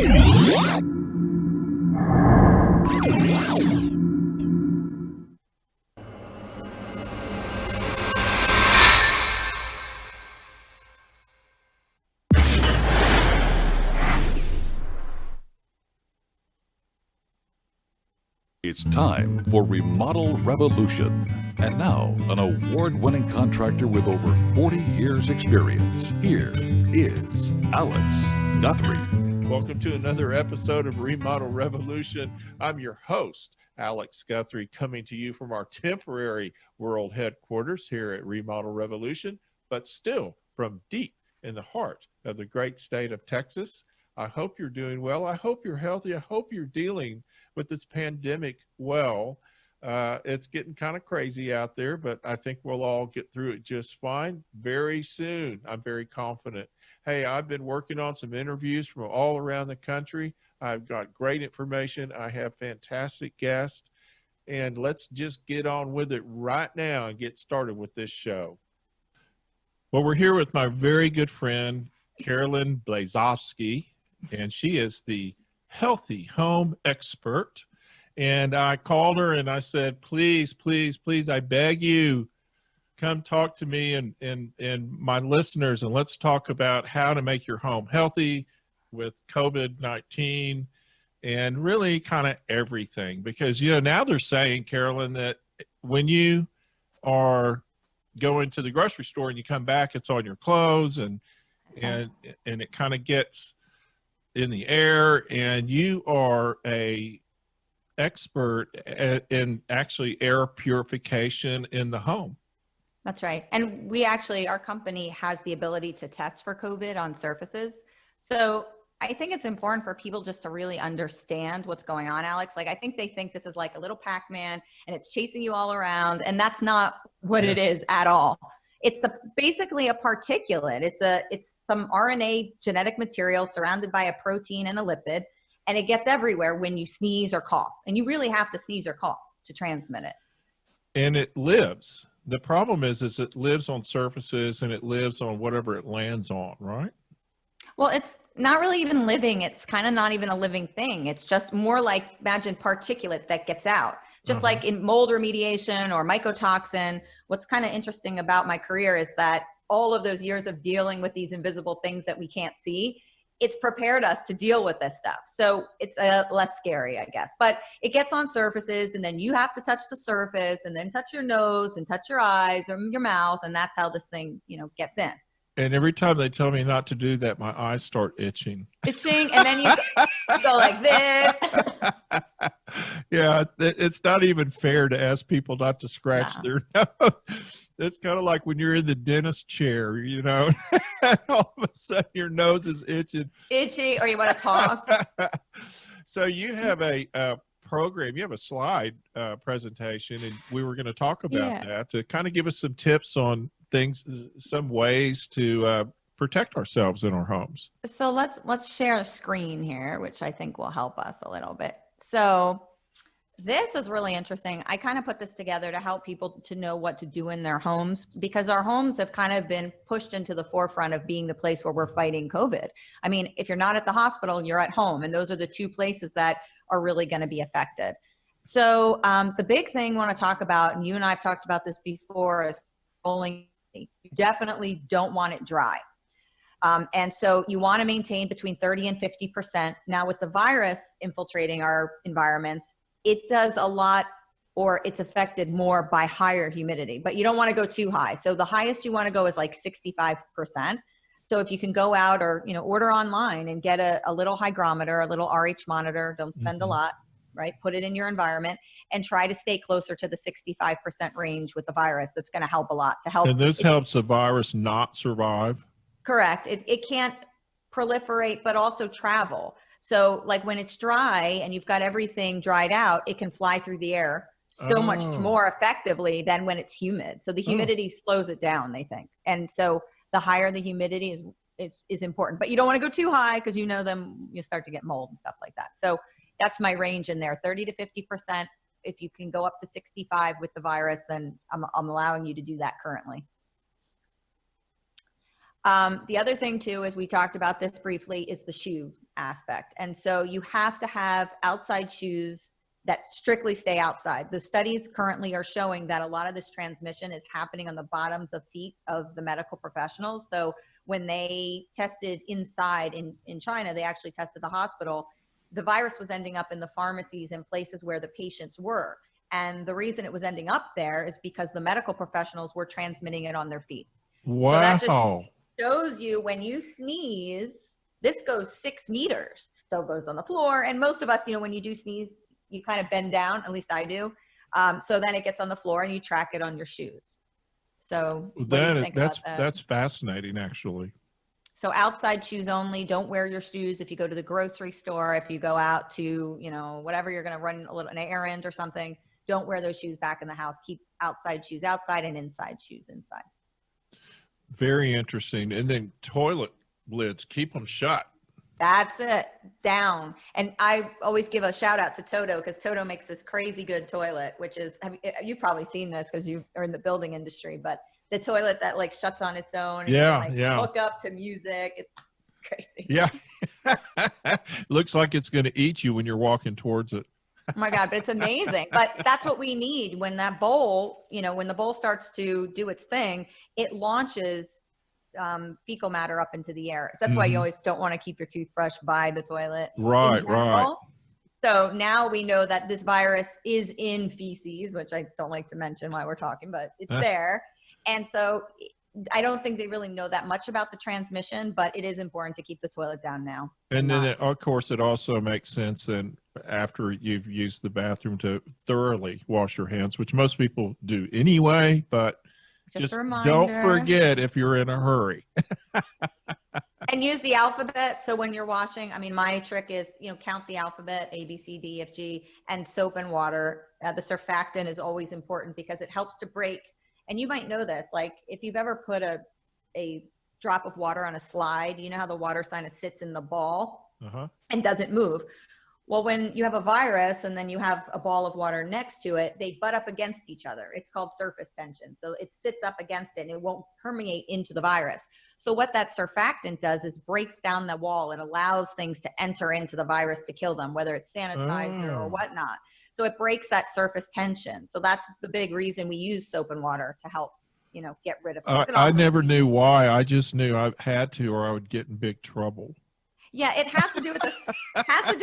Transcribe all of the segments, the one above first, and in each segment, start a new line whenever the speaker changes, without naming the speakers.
It's time for Remodel Revolution. And now, an award-winning contractor with over 40 years experience. Here is Alex Guthrie.
Welcome to another episode of Remodel Revolution. I'm your host, Alex Guthrie, coming to you from our temporary world headquarters here at Remodel Revolution, but still from deep in the heart of the great state of Texas. I hope you're doing well. I hope you're healthy. I hope you're dealing with this pandemic well. It's getting kind of crazy out there, but I think we'll all get through it just fine very soon. I'm very confident. Hey, I've been working on some interviews from all around the country. I've got great information. I have fantastic guests, and let's just get on with it right now and get started with this show. Well, we're here with my very good friend, Carolyn Blazovsky, and she is the healthy home expert. And I called her and I said, please, please, please, I beg you, come talk to me and my listeners, and let's talk about how to make your home healthy with COVID-19 and really kind of everything. Because, you know, now they're saying, Carolyn, that when you are going to the grocery store and you come back, it's on your clothes and it kind of gets in the air, and you are a expert in actually air purification in the home.
That's right. And we actually, our company has the ability to test for COVID on surfaces. So I think it's important for people just to really understand what's going on, Alex. Like, I think they think this is like a little Pac-Man and it's chasing you all around, and that's not what it is at all. It's basically a particulate. It's some RNA genetic material surrounded by a protein and a lipid, and it gets everywhere when you sneeze or cough. And you really have to sneeze or cough to transmit it.
And it lives. The problem is it lives on surfaces and it lives on whatever it lands on, right?
Well, it's not really even living. It's kind of not even a living thing. It's just more like, imagine particulate that gets out. Just like in mold remediation or mycotoxin. What's kind of interesting about my career is that all of those years of dealing with these invisible things that we can't see, it's prepared us to deal with this stuff. So it's less scary, I guess. But it gets on surfaces, and then you have to touch the surface and then touch your nose and touch your eyes or your mouth. And that's how this thing, gets in.
And every time they tell me not to do that, my eyes start itching.
And then you go like this.
Yeah, it's not even fair to ask people not to scratch their nose. It's kind of like when you're in the dentist chair, and all of a sudden your nose is itching.
Itchy, or you want to talk.
So you have a program, you have a slide presentation, and we were going to talk about that to kind of give us some tips on things, some ways to protect ourselves in our homes.
So let's share a screen here, which I think will help us a little bit. So this is really interesting. I kind of put this together to help people to know what to do in their homes, because our homes have kind of been pushed into the forefront of being the place where we're fighting COVID. I mean, if you're not at the hospital, you're at home, and those are the two places that are really going to be affected. So the big thing I want to talk about, and you and I have talked about this before, is rolling. You definitely don't want it dry. And so you want to maintain between 30 and 50%. Now, with the virus infiltrating our environments, it does a lot, or it's affected more by higher humidity, but you don't want to go too high. So the highest you want to go is like 65%. So if you can go out or, order online and get a little hygrometer, a little RH monitor, don't spend a lot, right? Put it in your environment and try to stay closer to the 65% range with the virus. That's going to help a lot to help.
And this helps the virus not survive?
Correct. It can't proliferate, but also travel. So like when it's dry and you've got everything dried out, it can fly through the air so much more effectively than when it's humid. So the humidity slows it down, they think. And so the higher the humidity is important, but you don't want to go too high, because then you start to get mold and stuff like that. So that's my range in there, 30 to 50%. If you can go up to 65 with the virus, then I'm allowing you to do that currently. The other thing too, as we talked about this briefly, is the shoe. aspect. And so you have to have outside shoes that strictly stay outside. The studies currently are showing that a lot of this transmission is happening on the bottoms of feet of the medical professionals. So when they tested inside in China, they actually tested the hospital. The virus was ending up in the pharmacies and places where the patients were. And the reason it was ending up there is because the medical professionals were transmitting it on their feet.
Wow.
So that just shows you when you sneeze, this goes 6 meters. So it goes on the floor. And most of us, when you do sneeze, you kind of bend down, at least I do. So then it gets on the floor and you track it on your shoes. So
that's fascinating, actually.
So outside shoes only. Don't wear your shoes if you go to the grocery store, if you go out to, whatever you're going to run an errand or something. Don't wear those shoes back in the house. Keep outside shoes outside and inside shoes inside.
Very interesting. And then toilet lids, keep them shut.
That's it. Down. And I always give a shout out to Toto because Toto makes this crazy good toilet, which is, you've probably seen this because you are in the building industry, but the toilet that like shuts on its own and you can hook up to music. It's crazy.
Yeah. Looks like it's going to eat you when you're walking towards it.
Oh my God, but it's amazing. But that's what we need when that bowl, when the bowl starts to do its thing, it launches fecal matter up into the air. So that's why you always don't want to keep your toothbrush by the toilet.
Right.
So now we know that this virus is in feces, which I don't like to mention while we're talking, but it's there. And so I don't think they really know that much about the transmission, but it is important to keep the toilet down now.
And then, of course, it also makes sense then after you've used the bathroom to thoroughly wash your hands, which most people do anyway, but just don't forget if you're in a hurry.
And use the alphabet. So when you're washing, my trick is, count the alphabet, A, B, C, D, F, G, and soap and water. The surfactant is always important because it helps to break. And you might know this, like if you've ever put a drop of water on a slide, you know how the water kind of sits in the ball and doesn't move. Well, when you have a virus and then you have a ball of water next to it, they butt up against each other. It's called surface tension. So it sits up against it and it won't permeate into the virus. So what that surfactant does is breaks down the wall and allows things to enter into the virus to kill them, whether it's sanitizer or whatnot. So it breaks that surface tension. So that's the big reason we use soap and water to help, get rid of it.
I never knew why. I just knew I had to, or I would get in big trouble.
Yeah, it has to do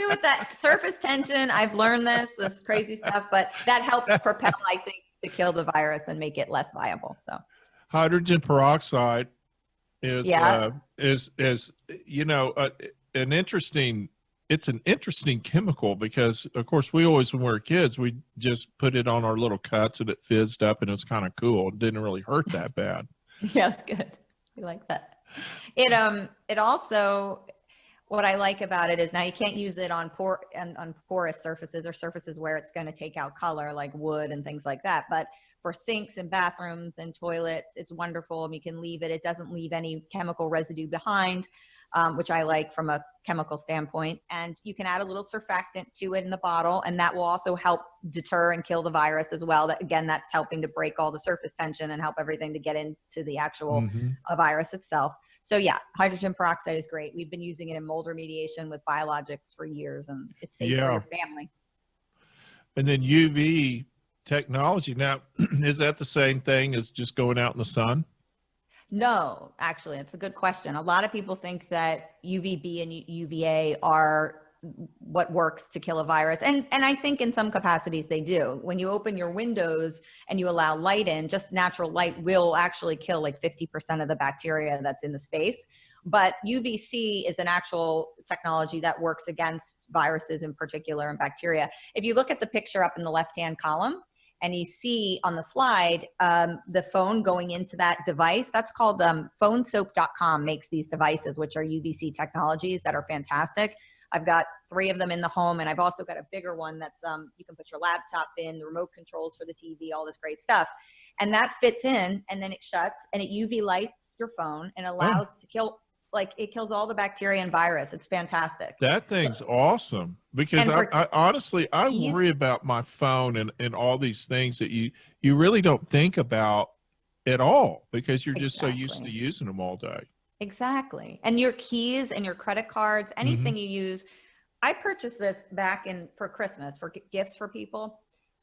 with that surface tension. I've learned this crazy stuff, but that helps propel, I think, to kill the virus and make it less viable. So
hydrogen peroxide is it's an interesting chemical because, of course, we always, when we were kids, we just put it on our little cuts and it fizzed up and it was kind of cool. It didn't really hurt that bad.
Yeah, it's good. We like that. It also, what I like about it is now you can't use it on porous surfaces or surfaces where it's going to take out color like wood and things like that. But for sinks and bathrooms and toilets, it's wonderful. And you can leave it. It doesn't leave any chemical residue behind. Which I like from a chemical standpoint. And you can add a little surfactant to it in the bottle, and that will also help deter and kill the virus as well. That's helping to break all the surface tension and help everything to get into the actual virus itself. So yeah, hydrogen peroxide is great. We've been using it in mold remediation with biologics for years, and it's safe for your family.
And then UV technology. Now, is that the same thing as just going out in the sun?
No, actually, it's a good question. A lot of people think that UVB and UVA are what works to kill a virus. And I think in some capacities they do. When you open your windows and you allow light in, just natural light will actually kill like 50% of the bacteria that's in the space. But UVC is an actual technology that works against viruses in particular and bacteria. If you look at the picture up in the left-hand column, and you see on the slide the phone going into that device, that's called phonesoap.com makes these devices, which are UVC technologies that are fantastic. I've got 3 of them in the home, and I've also got a bigger one that's you can put your laptop in, the remote controls for the TV, all this great stuff. And that fits in, and then it shuts, and it UV lights your phone and allows to kill, it kills all the bacteria and virus. It's fantastic.
That thing's awesome because I honestly, I worry about my phone and all these things that you really don't think about at all because you're just so used to using them all day.
Exactly. And your keys and your credit cards, anything you use. I purchased this back for Christmas for gifts for people.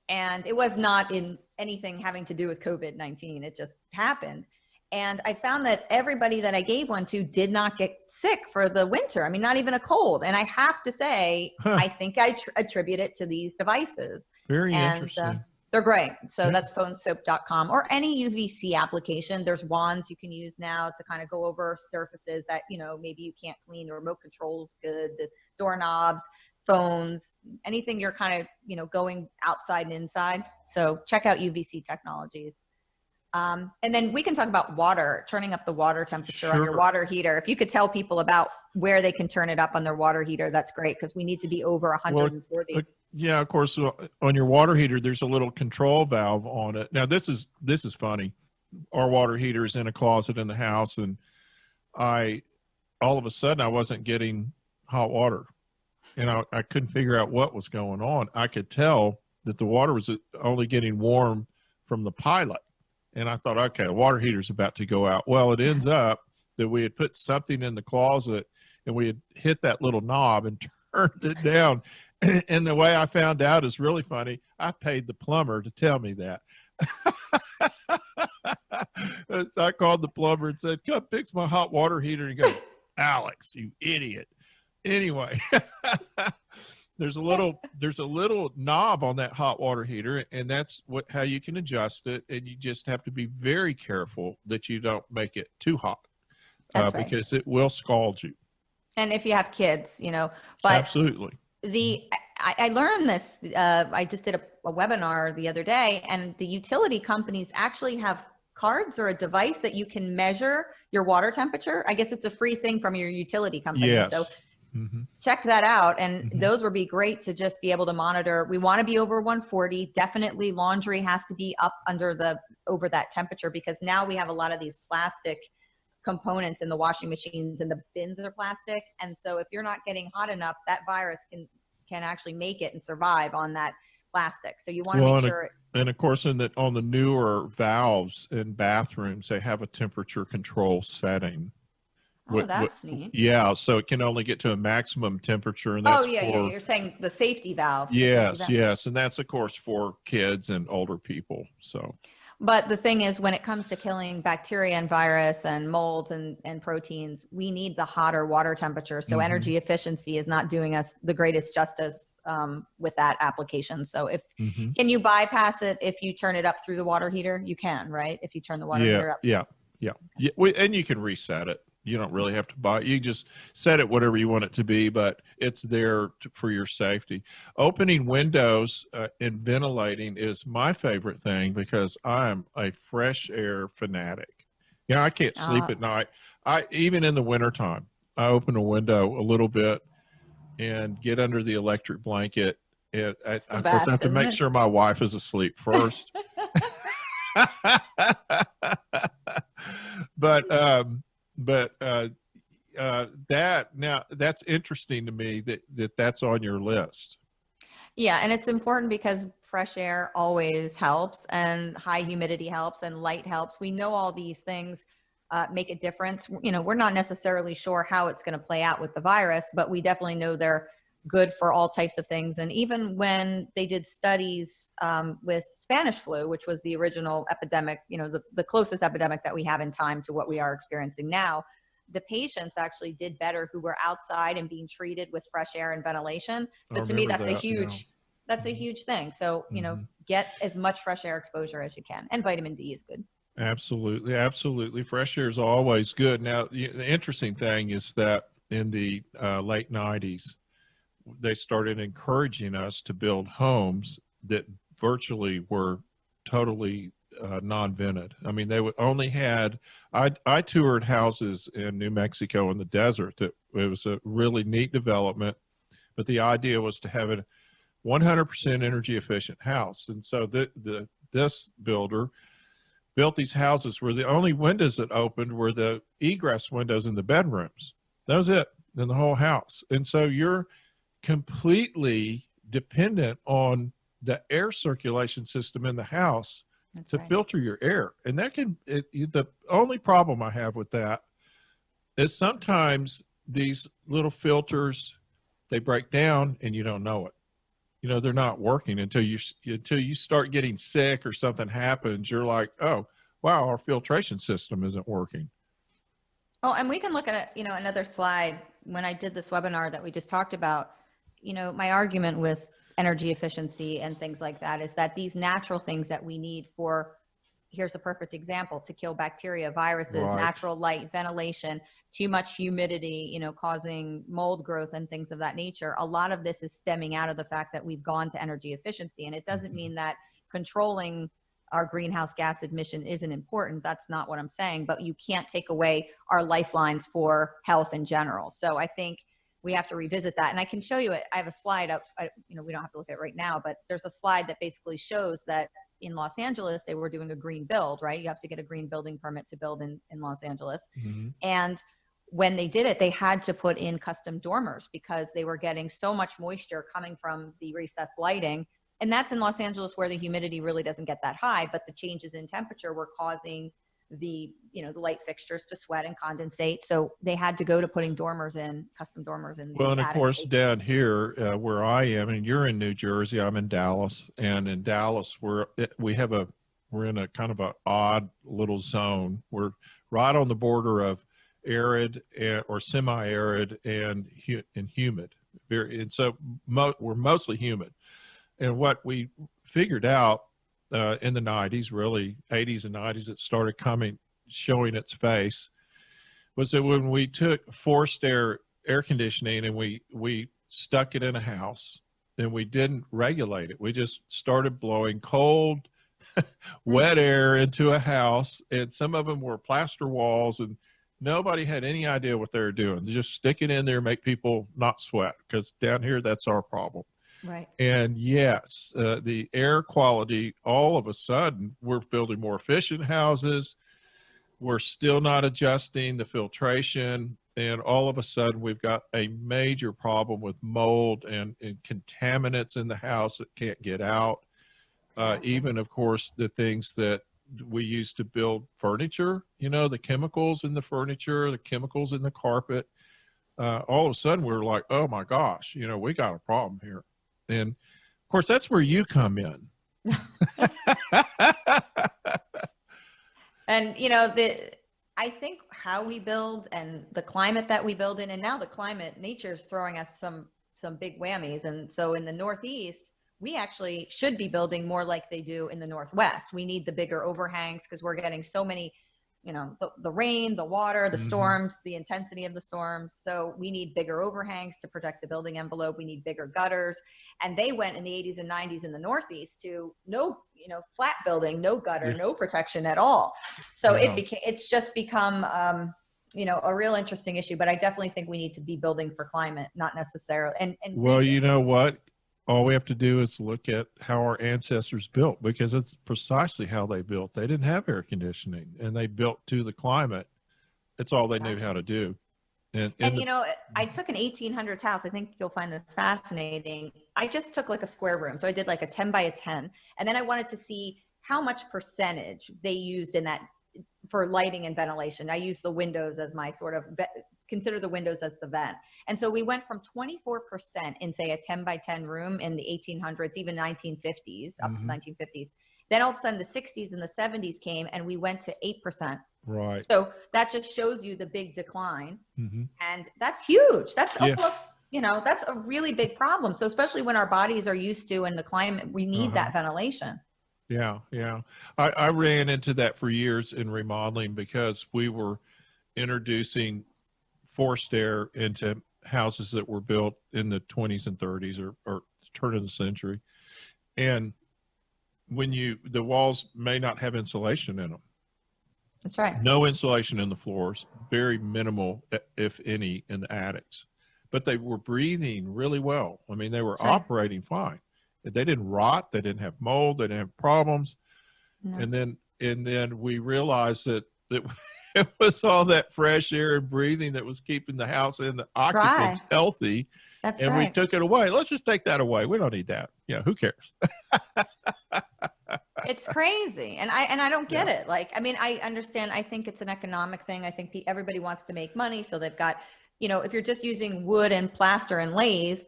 And it was not in anything having to do with COVID-19. It just happened. And I found that everybody that I gave one to did not get sick for the winter. I mean, not even a cold. And I have to say, I think I attribute it to these devices.
Very
And
interesting.
they're great. So
Yeah.
that's phonesoap.com or any UVC application. There's wands you can use now to kind of go over surfaces that, maybe you can't clean. The remote control's good, the doorknobs, phones, anything you're kind of, going outside and inside. So check out UVC Technologies. And then we can talk about water, turning up the water temperature on your water heater. If you could tell people about where they can turn it up on their water heater, that's great, because we need to be over 140.
Well, yeah, of course, on your water heater, there's a little control valve on it. Now, this is funny. Our water heater is in a closet in the house, and all of a sudden, I wasn't getting hot water. And I couldn't figure out what was going on. I could tell that the water was only getting warm from the pilot. And I thought, okay, the water heater's about to go out. Well, it ends up that we had put something in the closet and we had hit that little knob and turned it down. And the way I found out is really funny. I paid the plumber to tell me that. So I called the plumber and said, come fix my hot water heater. And he goes, Alex, you idiot. Anyway, there's a little knob on that hot water heater, and that's how you can adjust it. And you just have to be very careful that you don't make it too hot,
Right.
Because it will scald you.
And if you have kids, but
absolutely.
I learned this. I just did a webinar the other day, and the utility companies actually have cards or a device that you can measure your water temperature. I guess it's a free thing from your utility company.
Yes.
So check that out. And those would be great to just be able to monitor. We want to be over 140. Definitely laundry has to be up over that temperature, because now we have a lot of these plastic components in the washing machines, and the bins are plastic. And so if you're not getting hot enough, that virus can actually make it and survive on that plastic. So you want to make sure.
And of course, on the newer valves in bathrooms, they have a temperature control setting.
Oh, that's neat.
Yeah, so it can only get to a maximum temperature, and that's
You're saying the safety valve.
Yes, and that's of course for kids and older people. So,
but the thing is, when it comes to killing bacteria and virus and molds and proteins, we need the hotter water temperature. So energy efficiency is not doing us the greatest justice with that application. So can you bypass it if you turn it up through the water heater? You can, right? If you turn the water heater up.
Yeah. And you can reset it. You don't really have to buy it. You just set it whatever you want it to be, but it's there for your safety. Opening windows and ventilating is my favorite thing, because I'm a fresh air fanatic. I can't sleep at night. Even in the wintertime, I open a window a little bit and get under the electric blanket. And of course, I have to make sure my wife is asleep first. But that's interesting to me that's on your list.
Yeah, and it's important because fresh air always helps, and high humidity helps, and light helps. We know all these things make a difference. We're not necessarily sure how it's going to play out with the virus, but we definitely know they're good for all types of things. And even when they did studies with Spanish flu, which was the original epidemic, the closest epidemic that we have in time to what we are experiencing now, the patients actually did better who were outside and being treated with fresh air and ventilation. So to me, that's a huge thing. So, get as much fresh air exposure as you can. And vitamin D is good.
Absolutely. Fresh air is always good. Now, the interesting thing is that in the late 90s, they started encouraging us to build homes that virtually were totally non-vented. I mean, they would only I toured houses in New Mexico in the desert. It was a really neat development, but the idea was to have a 100% energy efficient house. And so this builder built these houses where the only windows that opened were the egress windows in the bedrooms. That was it in the whole house. And so you're completely dependent on the air circulation system in the house to filter your air. And that the only problem I have with that is sometimes these little filters, they break down and you don't know it. You know, they're not working until you start getting sick or something happens. You're like, oh, wow, our filtration system isn't working.
Oh, and we can look at it, another slide. When I did this webinar that we just talked about, my argument with energy efficiency and things like that is that these natural things that we need for, here's a perfect example, to kill bacteria, viruses,
Right.
natural light, ventilation, too much humidity, causing mold growth and things of that nature. A lot of this is stemming out of the fact that we've gone to energy efficiency. And it doesn't mean that controlling our greenhouse gas emission isn't important. That's not what I'm saying, but you can't take away our lifelines for health in general. So I think we have to revisit that. And I can show you it. I have a slide up, we don't have to look at it right now, but there's a slide that basically shows that in Los Angeles, they were doing a green build, right? You have to get a green building permit to build in Los Angeles.
Mm-hmm.
And when they did it, they had to put in custom dormers because they were getting so much moisture coming from the recessed lighting. And that's in Los Angeles where the humidity really doesn't get that high, but the changes in temperature were causing the light fixtures to sweat and condensate. So they had to go to putting dormers in, custom dormers in.
Well, and of
attic
course,
spaces.
down here where I am, and you're in New Jersey, I'm in Dallas, and in Dallas, we're in a kind of an odd little zone. We're right on the border of arid or semi-arid and humid. And so we're mostly humid. And what we figured out in the 90s, really 80s and 90s, it started showing its face, was that when we took forced air conditioning and we stuck it in a house, then we didn't regulate it. We just started blowing cold, wet air into a house, and some of them were plaster walls, and nobody had any idea what they were doing. They just stick it in there, make people not sweat, because down here, that's our problem.
Right.
And yes, the air quality, all of a sudden, we're building more efficient houses. We're still not adjusting the filtration. And all of a sudden, we've got a major problem with mold and contaminants in the house that can't get out. Even, of course, the things that we use to build furniture, the chemicals in the furniture, the chemicals in the carpet. All of a sudden, we're like, oh, my gosh, we got a problem here. And of course, that's where you come in.
And, I think how we build and the climate that we build in, and now the climate, nature's throwing us some big whammies. And so in the Northeast, we actually should be building more like they do in the Northwest. We need the bigger overhangs because we're getting so many, the rain, the water, the storms, the intensity of the storms. So we need bigger overhangs to protect the building envelope. We need bigger gutters. And they went in the 80s and 90s in the Northeast to no, flat building, no gutter, no protection at all. So it's just become, a real interesting issue. But I definitely think we need to be building for climate, not necessarily. And
well, you know what? All we have to do is look at how our ancestors built, because it's precisely how they built. They didn't have air conditioning, and they built to the climate. It's all they knew how to do. And
I took an 1800s house. I think you'll find this fascinating. I just took like a square room. So I did like a 10 by a 10. And then I wanted to see how much percentage they used in that for lighting and ventilation. I used the windows as my sort of consider the windows as the vent. And so we went from 24% in, say, a 10 by 10 room in the 1800s, even 1950s, up to 1950s. Then all of a sudden the 60s and the 70s came and we went to 8%.
Right.
So that just shows you the big decline. And that's huge. That's almost, that's a really big problem. So especially when our bodies are used to, and the climate, we need that ventilation.
Yeah. Yeah. I ran into that for years in remodeling because we were introducing forced air into houses that were built in the 20s and 30s or turn of the century. And when the walls may not have insulation in them.
That's right.
No insulation in the floors, very minimal, if any, in the attics. But they were breathing really well. I mean, they were operating fine. They didn't rot. They didn't have mold. They didn't have problems. No. And then we realized that it was all that fresh air and breathing that was keeping the house and the occupants healthy.
That's
and
right.
we took it away. Let's just take that away. We don't need that. Who cares?
It's crazy. And I don't get it. Like, I mean, I understand. I think it's an economic thing. I think everybody wants to make money. So they've got, if you're just using wood and plaster and lathe,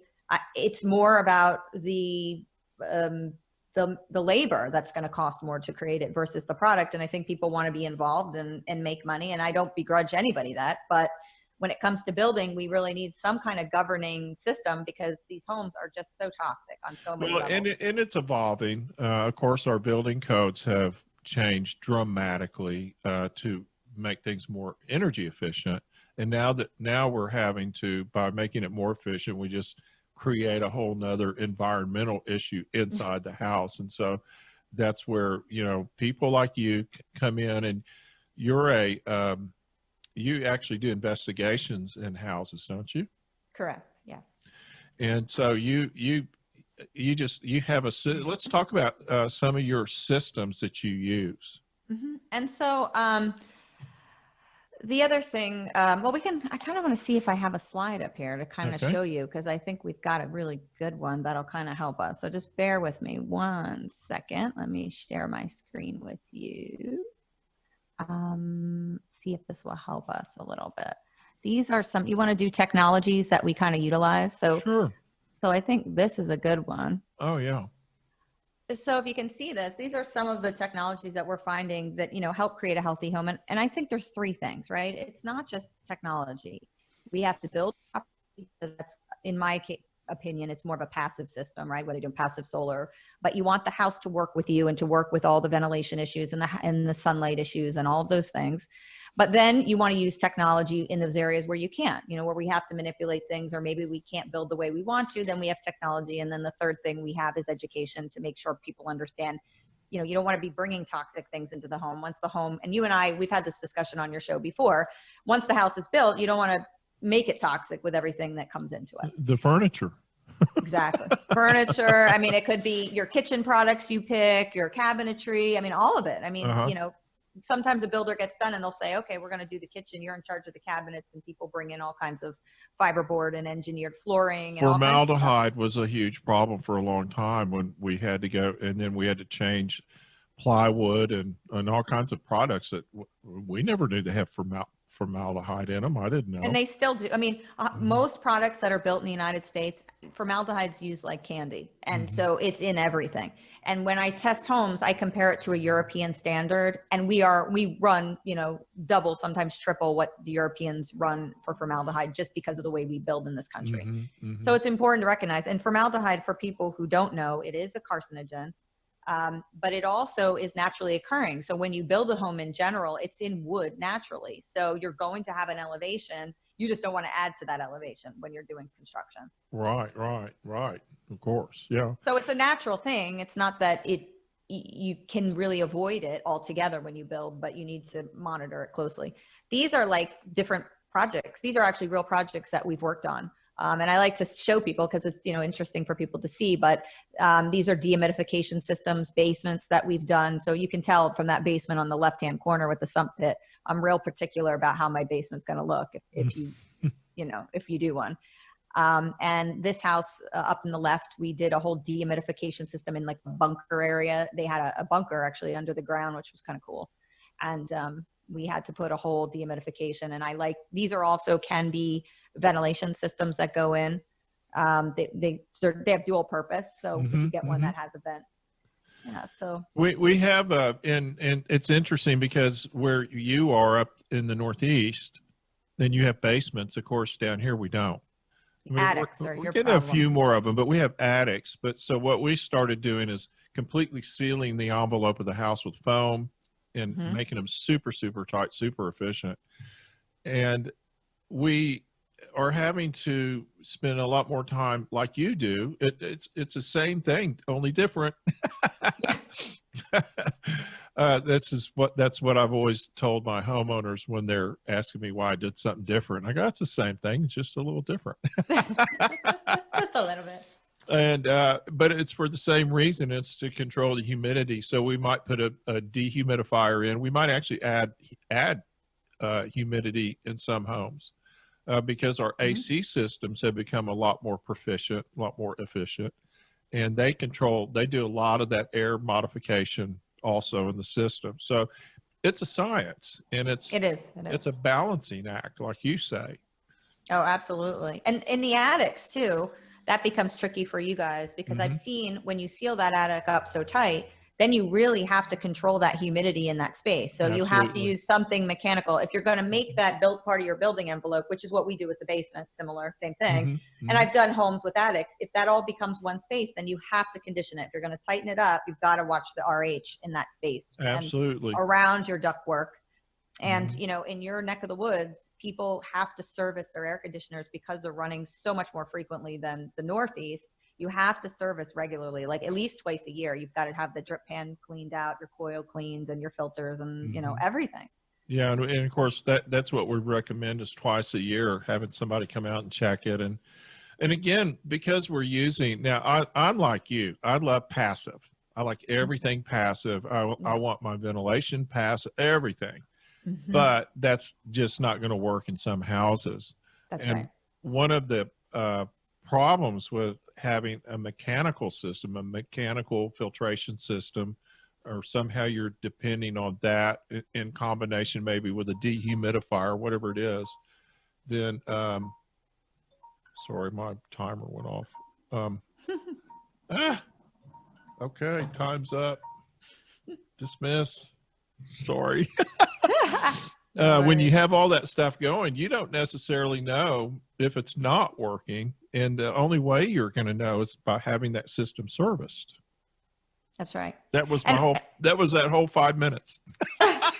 it's more about the labor that's going to cost more to create it versus the product. And I think people want to be involved and make money. And I don't begrudge anybody that, but when it comes to building, we really need some kind of governing system because these homes are just so toxic on so many levels.
And it's evolving. Of course, our building codes have changed dramatically to make things more energy efficient. And now we're having to, by making it more efficient, we just create a whole nother environmental issue inside the house. And so that's where, people like you come in, and you're you actually do investigations in houses, don't you?
Correct. Yes.
And so you have let's talk about some of your systems that you use.
Mm-hmm. And so the other thing, I kind of want to see if I have a slide up here to kind of show you, because I think we've got a really good one that'll kind of help us. So just bear with me 1 second. Let me share my screen with you. See if this will help us a little bit. These are you want to do technologies that we kind of utilize. So,
sure.
So I think this is a good one.
Oh yeah.
So if you can see this, these are some of the technologies that we're finding that, help create a healthy home. And I think there's 3 things, right? It's not just technology. We have to build, that's in my opinion, it's more of a passive system, right? Whether you're doing passive solar, but you want the house to work with you and to work with all the ventilation issues and the sunlight issues and all of those things. But then you want to use technology in those areas where you can't, where we have to manipulate things, or maybe we can't build the way we want to, then we have technology. And then the third thing we have is education to make sure people understand, you don't want to be bringing toxic things into the home. Once the home, and you and I, we've had this discussion on your show before, once the house is built, you don't want to make it toxic with everything that comes into it.
The furniture.
Exactly. Furniture. I mean, it could be your kitchen products you pick, your cabinetry. I mean, all of it. I mean, sometimes a builder gets done and they'll say, okay, we're going to do the kitchen. You're in charge of the cabinets, and people bring in all kinds of fiberboard and engineered flooring. And
formaldehyde was a huge problem for a long time when we had to go, and then we had to change plywood and all kinds of products that we never knew they have formaldehyde in them. I didn't know.
And they still do. I mean, most products that are built in the United States, formaldehyde's used like candy. And so it's in everything. And when I test homes, I compare it to a European standard, and we run, double, sometimes triple what the Europeans run for formaldehyde, just because of the way we build in this country. So it's important to recognize. And formaldehyde, for people who don't know, it is a carcinogen. But it also is naturally occurring. So when you build a home in general, it's in wood naturally. So you're going to have an elevation. You just don't want to add to that elevation when you're doing construction.
Right. Of course. Yeah.
So it's a natural thing. It's not that you can really avoid it altogether when you build, but you need to monitor it closely. These are like different projects. These are actually real projects that we've worked on. And I like to show people because it's, interesting for people to see, but these are dehumidification systems, basements that we've done. So you can tell from that basement on the left-hand corner with the sump pit, I'm real particular about how my basement's going to look if you, if you do one. And this house up in the left, we did a whole dehumidification system in like a bunker area. They had a bunker actually under the ground, which was kind of cool. And we had to put a whole dehumidification. And these are also can be ventilation systems that go in. They have dual purpose. So if you get one that has a vent. Yeah. So
we have and it's interesting because where you are up in the Northeast, then you have basements. Of course, down here we don't.
Attics are
we're getting a few more of them, but we have attics. But so what we started doing is completely sealing the envelope of the house with foam and making them super, super tight, super efficient. And we are having to spend a lot more time like you do. It's the same thing, only different. That's what I've always told my homeowners when they're asking me why I did something different. I go, it's the same thing, it's just a little different.
Just a little bit.
And but it's for the same reason. It's to control the humidity. So we might put a dehumidifier in. We might actually add humidity in some homes because our AC systems have become a lot more efficient, and they do a lot of that air modification also in the system. So it's a science, and
It is.
it's a balancing act, like you say.
Oh, absolutely. And in the attics too, that becomes tricky for you guys because I've seen when you seal that attic up so tight, then you really have to control that humidity in that space. So you have to
Absolutely.
use something mechanical. If you're going to make that built part of your building envelope, which is what we do with the basement, similar, same thing. And I've done homes with attics. If that all becomes one space, then you have to condition it. If you're going to tighten it up, you've got to watch the RH in that space
Absolutely.
and around your ductwork. And, you know, in your neck of the woods, people have to service their air conditioners because they're running so much more frequently than the Northeast. You have to service regularly, like at least twice a year. You've got to have the drip pan cleaned out, your coil cleaned, and your filters and, you know, everything.
Yeah. And of course, that's what we recommend is twice a year, having somebody come out and check it. And again, because we're using, now I'm like you, I love passive. I like everything passive. I want my ventilation passive, everything. But that's just not going to work in some houses.
That's
and
right.
One of the problems with having a mechanical system, a mechanical filtration system, or somehow you're depending on that in combination maybe with a dehumidifier, whatever it is, then, sorry, my timer went off. Okay, time's up. Dismiss. Sorry. When you have all that stuff going, you don't necessarily know if it's not working. And the only way you're going to know is by having that system serviced.
That's right.
That was that whole 5 minutes.
Well,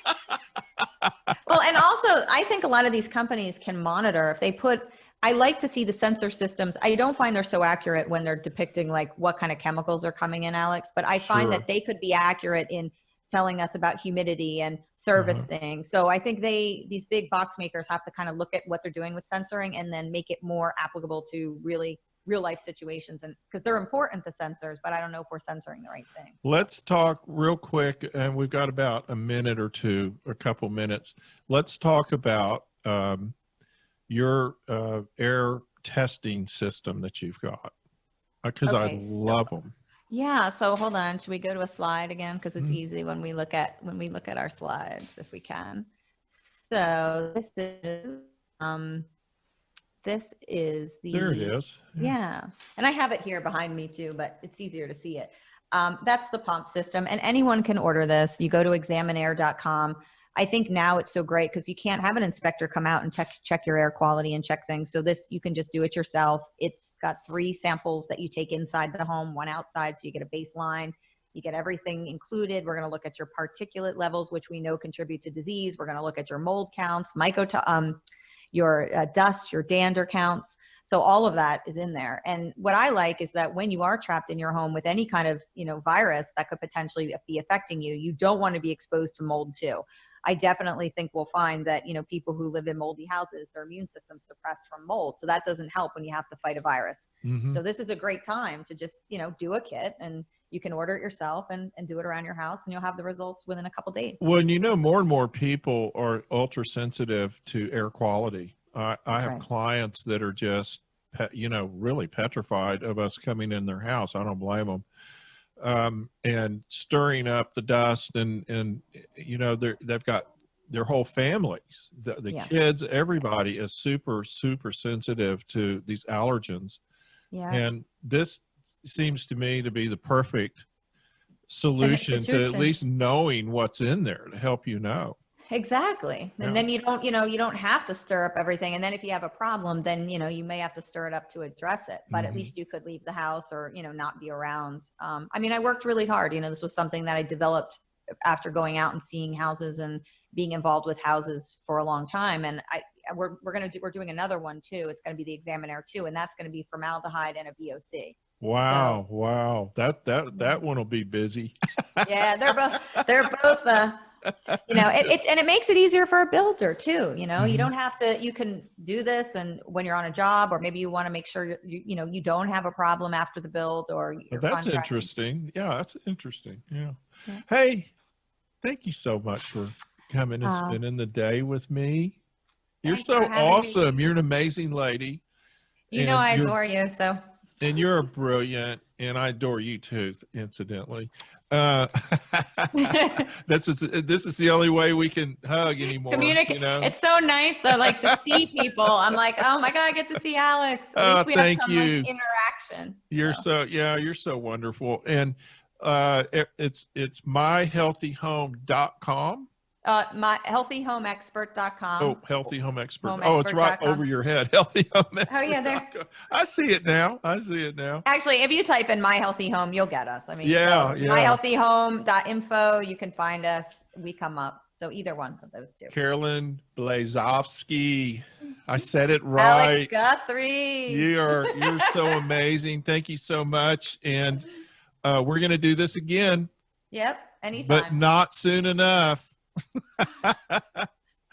and also I think a lot of these companies can monitor if they I like to see the sensor systems. I don't find they're so accurate when they're depicting like what kind of chemicals are coming in, Alex, but I find that they could be accurate in telling us about humidity and servicing. So I think these big box makers have to kind of look at what they're doing with sensoring and then make it more applicable to really real life situations. And because they're important, the sensors, but I don't know if we're censoring the right thing.
Let's talk real quick. And we've got about a minute or two, a couple minutes. Let's talk about your air testing system that you've got. Because I love them.
Yeah. So hold on. Should we go to a slide again? Because it's easy when we look at our slides, if we can. So this is the.
There it is.
Yeah. And I have it here behind me too, but it's easier to see it. That's the pump system, and anyone can order this. You go to examinair.com. I think now it's so great because you can't have an inspector come out and check your air quality and check things. So this, you can just do it yourself. It's got 3 samples that you take inside the home, 1 outside. So you get a baseline, you get everything included. We're going to look at your particulate levels, which we know contribute to disease. We're going to look at your mold counts, your dust, your dander counts. So all of that is in there. And what I like is that when you are trapped in your home with any kind of, virus that could potentially be affecting you, you don't want to be exposed to mold too. I definitely think we'll find that, people who live in moldy houses, their immune system's suppressed from mold. So that doesn't help when you have to fight a virus. So this is a great time to just, do a kit, and you can order it yourself and do it around your house, and you'll have the results within a couple days.
Well, more and more people are ultra sensitive to air quality. I have clients that are just, really petrified of us coming in their house. I don't blame them. And stirring up the dust and they've got their whole families, the kids, everybody is super, super sensitive to these allergens. Yeah. And this seems to me to be the perfect solution to at least knowing what's in there to help
Exactly. And then you don't have to stir up everything. And then if you have a problem, then, you may have to stir it up to address it, but at least you could leave the house or, not be around. I worked really hard. This was something that I developed after going out and seeing houses and being involved with houses for a long time. And we're doing another one too. It's going to be the Examinair 2, and that's going to be formaldehyde and a VOC.
Wow. So, wow. That one will be busy.
Yeah, they're both, it makes it easier for a builder too. You don't have to, you can do this and when you're on a job, or maybe you want to make sure you don't have a problem after the build or
that's interesting. Yeah, that's interesting. Yeah. Hey, thank you so much for coming and spending the day with me. You're so awesome. You're an amazing lady.
I adore you. So
And you're brilliant, and I adore you too, incidentally. Uh, this is the only way we can hug anymore.
Communicate.
You know?
It's so nice though, like to see people. I'm like, oh my God, I get to see Alex. At least we have
Thank
some
you.
like interaction.
You're you're so wonderful. And it's myhealthyhome.com.
My healthyhomeexpert.com.
Oh, Healthy Home Expert.
Homeexpert.com.
Oh, it's right over your head. Healthy Home Expert.
Oh yeah, there.
I see it now. I see it now.
Actually, if you type in My Healthy Home, you'll get us. I mean,
Yeah,
so
yeah.
myhealthyhome.info, you can find us. We come up. So either one of those two.
Carolyn Blazovsky. I said it right.
Alex Guthrie.
You're so amazing. Thank you so much. And we're going to do this again.
Yep. Anytime.
But not soon enough.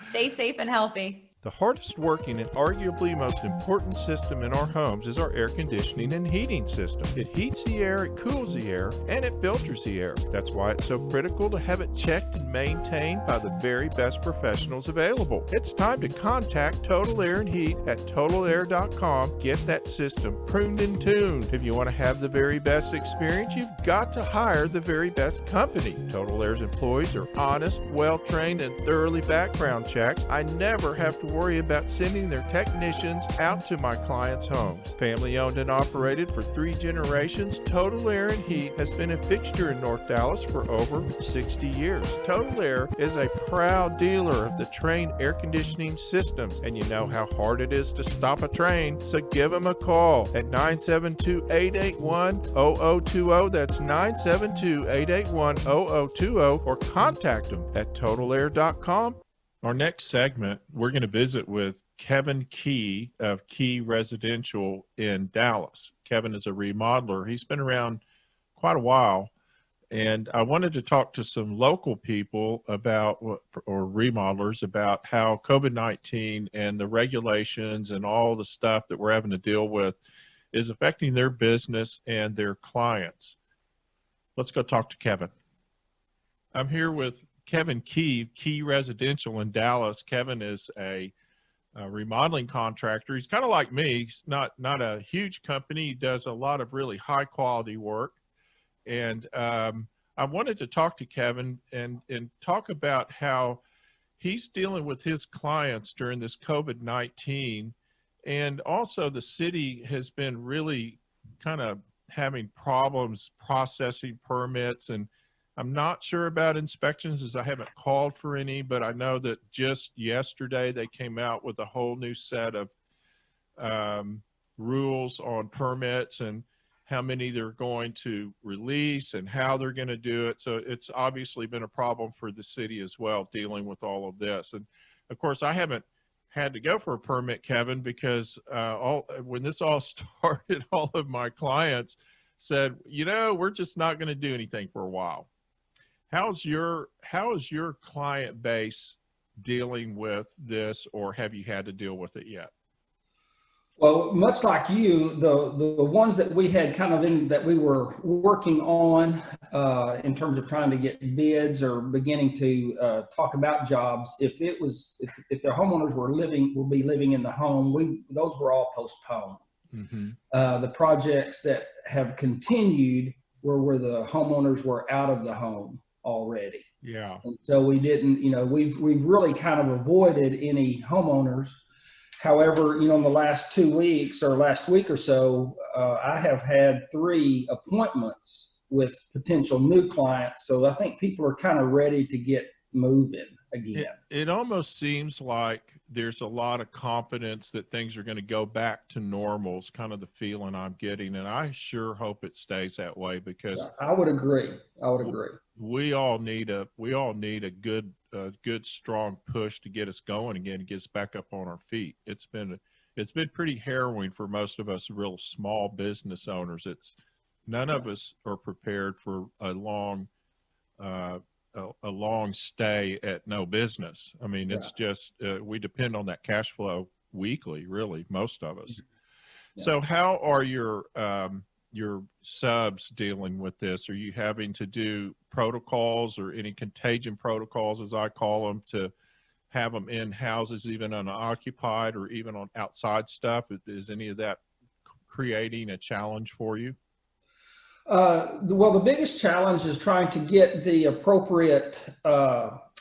Stay safe and healthy.
The hardest working and arguably most important system in our homes is our air conditioning and heating system. It heats the air, it cools the air, and it filters the air. That's why it's so critical to have it checked and maintained by the very best professionals available. It's time to contact Total Air and Heat at totalair.com. Get that system pruned and tuned. If you want to have the very best experience, you've got to hire the very best company. Total Air's employees are honest, well-trained, and thoroughly background checked. I never have to worry about sending their technicians out to my clients' homes. Family owned and operated for 3 generations, Total Air and Heat has been a fixture in North Dallas for over 60 years. Total Air is a proud dealer of the Trane air conditioning systems, and you know how hard it is to stop a train, so give them a call at 972-881-0020. That's 972-881-0020, or contact them at totalair.com. Our next segment, we're going to visit with Kevin Key of Key Residential in Dallas. Kevin is a remodeler. He's been around quite a while, and I wanted to talk to some local people about, or remodelers, about how COVID-19 and the regulations and all the stuff that we're having to deal with is affecting their business and their clients. Let's go talk to Kevin. I'm here with Kevin Key, Key Residential in Dallas. Kevin is a remodeling contractor. He's kind of like me. He's not a huge company. He does a lot of really high quality work. And I wanted to talk to Kevin and talk about how he's dealing with his clients during this COVID-19. And also the city has been really kind of having problems processing permits, and I'm not sure about inspections as I haven't called for any, but I know that just yesterday they came out with a whole new set of rules on permits and how many they're going to release and how they're going to do it. So it's obviously been a problem for the city as well, dealing with all of this. And of course, I haven't had to go for a permit, Kevin, because when this all started, all of my clients said, you know, we're just not going to do anything for a while. How is your client base dealing with this, or have you had to deal with it yet?
Well, much like you, the ones that we had kind of that we were working on in terms of trying to get bids or beginning to talk about jobs, if the homeowners will be living in the home, those were all postponed. Mm-hmm. The projects that have continued were where the homeowners were out of the home already.
Yeah.
And so we didn't, we've really kind of avoided any homeowners. However, in the last 2 weeks or last week or so, I have had 3 appointments with potential new clients. So I think people are kind of ready to get moving again.
It almost seems like there's a lot of confidence that things are going to go back to normal is kind of the feeling I'm getting. And I sure hope it stays that way, because
I would agree.
We all need a good strong push to get us going again and get us back up on our feet. It's been pretty harrowing for most of us real small business owners. None of us are prepared for a long stay at no business. I mean, it's just we depend on that cash flow weekly, really, most of us. Yeah. So how are your subs dealing with this? Are you having to do protocols or any contagion protocols, as I call them, to have them in houses even unoccupied or even on outside stuff? Is any of that creating a challenge for you?
Well, the biggest challenge is trying to get the appropriate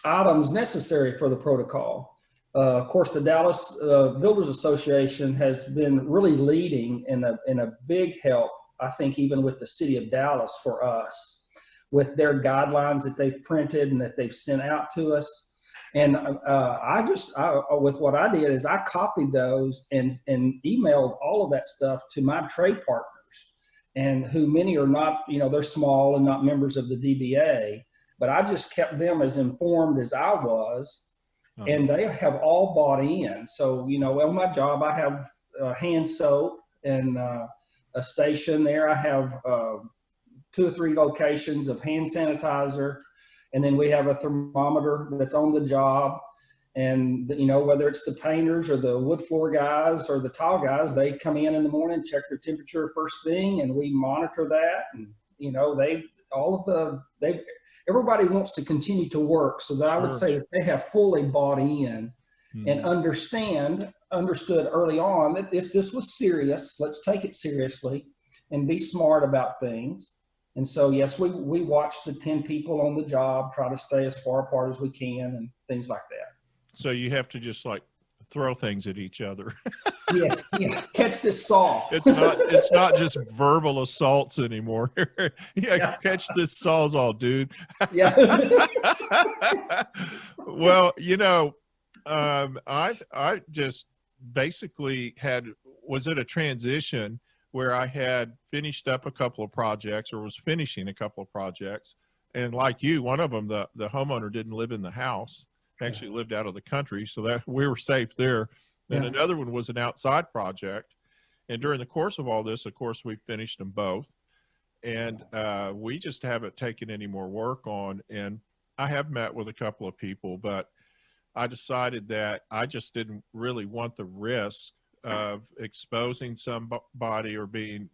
items necessary for the protocol. Of course, the Dallas Builders Association has been really leading in a big help, I think, even with the city of Dallas for us, with their guidelines that they've printed and that they've sent out to us. And with what I did is I copied those and emailed all of that stuff to my trade partners, and who many are not, they're small and not members of the DBA, but I just kept them as informed as I was, and they have all bought in. So, on my job, I have hand soap and a station there. I have 2 or 3 locations of hand sanitizer, and then we have a thermometer that's on the job. And, whether it's the painters or the wood floor guys or the tile guys, they come in the morning, check their temperature first thing, and we monitor that. And, everybody wants to continue to work. So that I would say that they have fully bought in and understood early on that this was serious. Let's take it seriously and be smart about things. And so, yes, we watch the 10 people on the job, try to stay as far apart as we can and things like that.
So you have to just like throw things at each other.
Yes, yeah. Catch this saw.
It's not just verbal assaults anymore. Catch this sawzall, dude.
Yeah.
Well, I just basically was at a transition where I had finished up a couple of projects, or was finishing a couple of projects. And like you, one of them, the homeowner didn't live in the house, actually lived out of the country. So that we were safe there. And another one was an outside project. And during the course of all this, of course, we finished them both. And we just haven't taken any more work on. And I have met with a couple of people, but I decided that I just didn't really want the risk of exposing somebody or being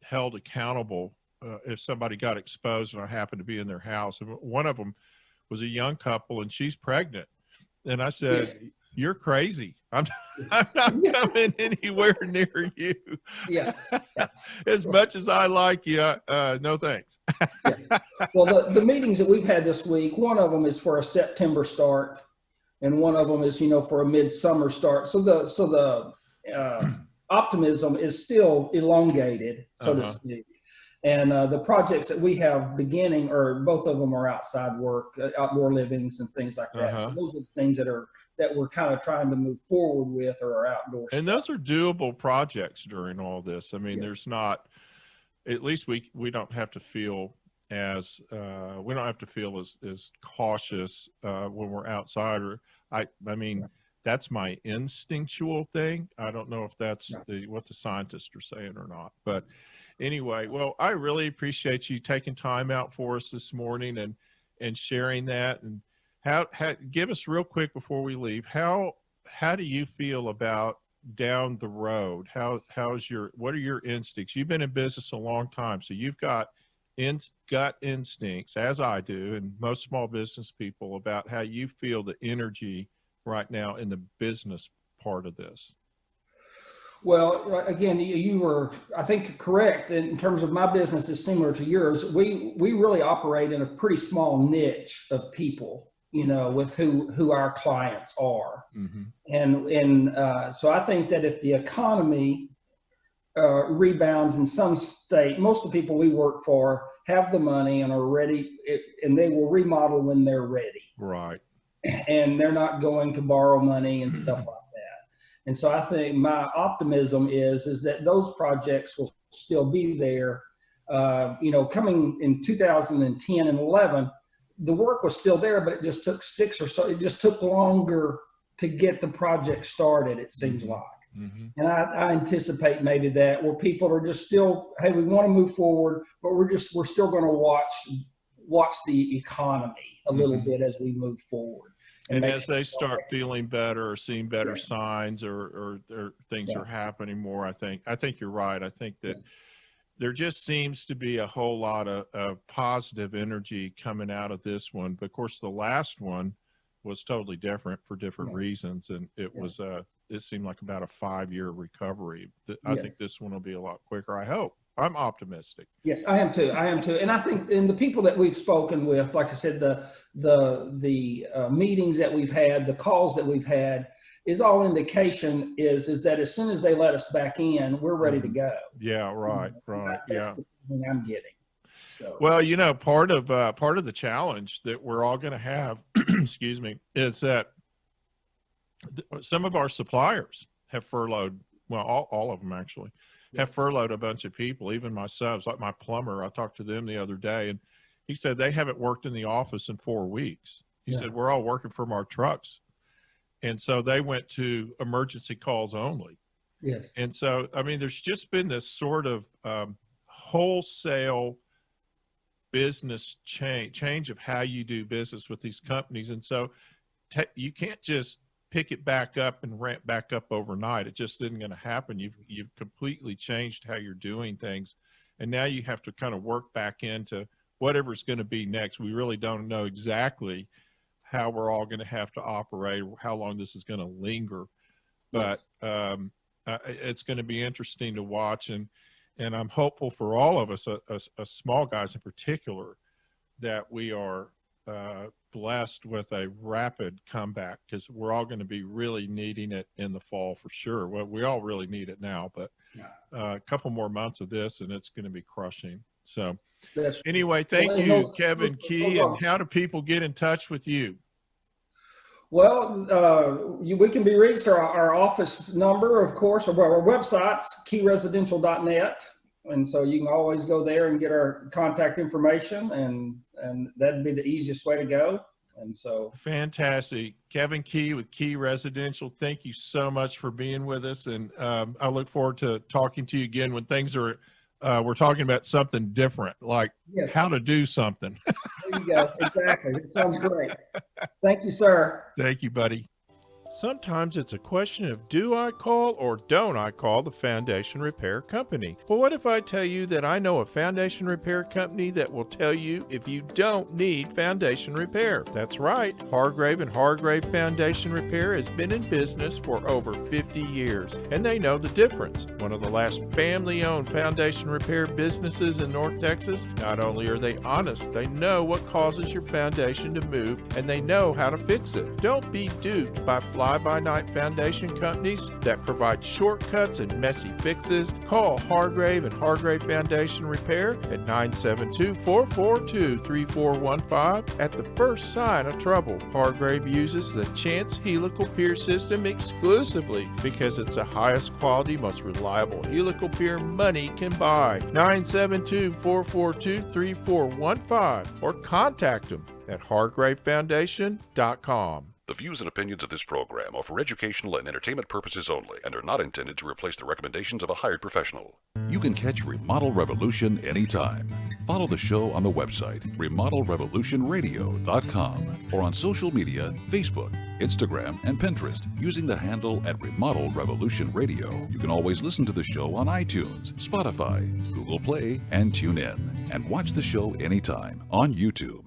held accountable if somebody got exposed and I happened to be in their house. And one of them was a young couple, and she's pregnant. And I said, "You're crazy. I'm not coming anywhere near you. As much as I like you, no thanks."
Well, the meetings that we've had this week, one of them is for a September start, and one of them is, for a midsummer start. So the optimism is still elongated, so to speak. And the projects that we have beginning, or both of them are outside work, outdoor livings and things like that. So those are the things that we're kind of trying to move forward with, or our outdoor
and
stuff.
Those are doable projects during all this. I mean, there's not, at least we don't have to feel as cautious when we're outside. Or I mean, that's my instinctual thing. I don't know if that's what the scientists are saying or not, but anyway, well, I really appreciate you taking time out for us this morning and sharing that. And how give us real quick before we leave, how do you feel about down the road? What are your instincts? You've been in business a long time, so you've got gut instincts, as I do, and most small business people, about how you feel the energy right now in the business part of this.
Well, again, you were, I think, correct in terms of my business is similar to yours. We really operate in a pretty small niche of people, with who our clients are. And so I think that if the economy rebounds in some state, most of the people we work for have the money and are ready, and they will remodel when they're ready.
Right.
And they're not going to borrow money and stuff like that. And so I think my optimism is that those projects will still be there. Coming in 2010 and 11, the work was still there, but it just took 6 or so. It just took longer to get the project started, it seems like. And I anticipate maybe that where people are just still, hey, we want to move forward, but we're still going to watch the economy a little bit as we move forward.
And as they start feeling better or seeing better signs or things are happening more, I think you're right. I think that there just seems to be a whole lot of positive energy coming out of this one. But of course, the last one was totally different for different reasons. And it was it seemed like about a 5-year recovery. I think
Yes.
this one will be a lot quicker. I hope. I'm optimistic.
Yes, I am too. I am too. And I think, and the people that we've spoken with, like I said, the meetings that we've had, the calls that we've had, is all indication is that as soon as they let us back in, we're ready to go.
Yeah, right, right.
That's
Yeah.
the feeling I'm getting. So,
Well, you know, part of the challenge that we're all going to have, excuse me, is that some of our suppliers have furloughed. Well, all of them actually have furloughed a bunch of people. Even my subs, like my plumber, I talked to them the other day, and he said they haven't worked in the office in 4 weeks. He said we're all working from our trucks, and so they went to emergency calls only.
yes.
And so, I mean, there's just been this sort of wholesale business change of how you do business with these companies. And so you can't just pick it back up and ramp back up overnight. It just isn't going to happen. You've completely changed how you're doing things. And now you have to kind of work back into whatever's going to be next. We really don't know exactly how we're all going to have to operate, or how long this is going to linger. But it's going to be interesting to watch. And I'm hopeful for all of us, small guys in particular, that we are blessed with a rapid comeback, because we're all going to be really needing it in the fall for sure. Well, we all really need it now, but a couple more months of this and it's going to be crushing. So anyway, thank you, Kevin Key. And how do people get in touch with you?
Well, we can be reached our office number, of course, or our website's keyresidential.net. And so you can always go there and get our contact information, and that'd be the easiest way to go. And so.
Fantastic. Kevin Key with Key Residential. Thank you so much for being with us. And I look forward to talking to you again when things are, we're talking about something different, like how to do something.
There you go. Exactly. It sounds great. Thank you, sir.
Thank you, buddy. Sometimes it's a question of, do I call or don't I call the foundation repair company? Well, what if I tell you that I know a foundation repair company that will tell you if you don't need foundation repair? That's right. Hargrave and Hargrave Foundation Repair has been in business for over 50 years, and they know the difference. One of the last family-owned foundation repair businesses in North Texas. Not only are they honest, they know what causes your foundation to move, and they know how to fix it. Don't be duped by fly-by-night foundation companies that provide shortcuts and messy fixes. Call Hargrave and Hargrave Foundation Repair at 972-442-3415 at the first sign of trouble. Hargrave uses the Chance helical pier system exclusively because it's the highest quality, most reliable helical pier money can buy. 972-442-3415 or contact them at hargravefoundation.com.
The views and opinions of this program are for educational and entertainment purposes only and are not intended to replace the recommendations of a hired professional. You can catch Remodel Revolution anytime. Follow the show on the website, remodelrevolutionradio.com, or on social media, Facebook, Instagram, and Pinterest, using the handle at Remodel Revolution Radio. You can always listen to the show on iTunes, Spotify, Google Play, and TuneIn, and watch the show anytime on YouTube.